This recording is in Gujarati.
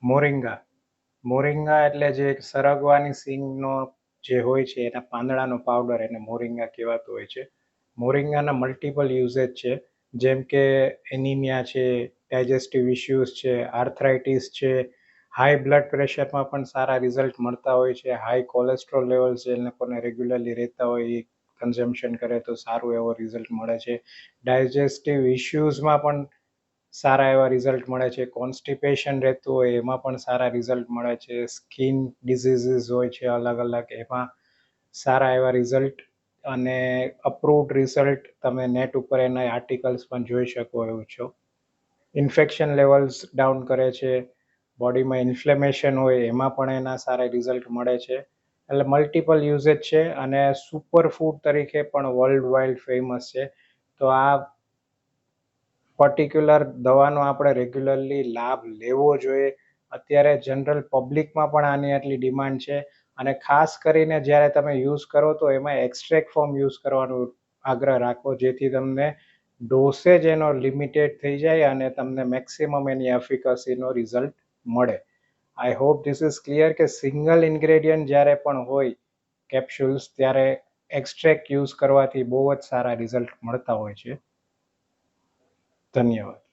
મોરિંગા મોરિંગા એટલે જે એક સરગવાની સિંગનો જે હોય છે એના પાંદડાનો પાવડર એને મોરિંગા કહેવાતો હોય છે. મોરિંગાના મલ્ટિપલ યુઝેજ છે, જેમ કે એનિમિયા છે, ડાયજેસ્ટિવ ઇશ્યુઝ છે, આર્થરાઇટિસ છે, હાઈ બ્લડ પ્રેશરમાં પણ સારા રિઝલ્ટ મળતા હોય છે. હાઈ કોલેસ્ટ્રોલ લેવલ છે એ લોકોને રેગ્યુલરલી રહેતા હોય એ કન્ઝમ્પશન કરે તો સારું એવો રિઝલ્ટ મળે છે. ડાયજેસ્ટિવ ઇશ્યુઝમાં પણ સારા એવા રિઝલ્ટ મળે છે. કોન્સ્ટિપેશન રહેતું હોય એમાં પણ સારા રિઝલ્ટ મળે છે. સ્કિન ડિઝીઝીસ હોય છે અલગ અલગ, એમાં સારા એવા રિઝલ્ટ અને અપ્રૂવડ રિઝલ્ટ તમે નેટ ઉપર એના આર્ટિકલ્સ પણ જોઈ શકો એવું છો. ઇન્ફેક્શન લેવલ્સ ડાઉન કરે છે, બોડીમાં ઇન્ફ્લેમેશન હોય એમાં પણ એના સારા રિઝલ્ટ મળે છે. એટલે મલ્ટિપલ યુઝેજ છે અને સુપર ફૂડ તરીકે પણ વર્લ્ડ વાઇડ ફેમસ છે. તો આ પર્ટિક્યુલર દવાનો આપણે રેગ્યુલરલી લાભ લેવો જોઈએ. અત્યારે જનરલ પબ્લિકમાં પણ આની આટલી ડિમાન્ડ છે અને ખાસ કરીને જ્યારે તમે યુઝ કરો તો એમાં એક્સ્ટ્રેક્ટ ફોર્મ યુઝ કરવાનો આગ્રહ રાખો, જેથી તમને ડોસેજ એનો લિમિટેડ થઈ જાય અને તમને મેક્સિમમ એની એફિકસીનો રિઝલ્ટ મળે. I hope this is clear કે સિંગલ ઇન્ગ્રેડિયન્ટ જ્યારે પણ હોય કેપ્સ્યુલ્સ ત્યારે એક્સ્ટ્રેક્ટ યુઝ કરવાથી બહુ જ સારા રિઝલ્ટ મળતા હોય છે. ધન્યવાદ.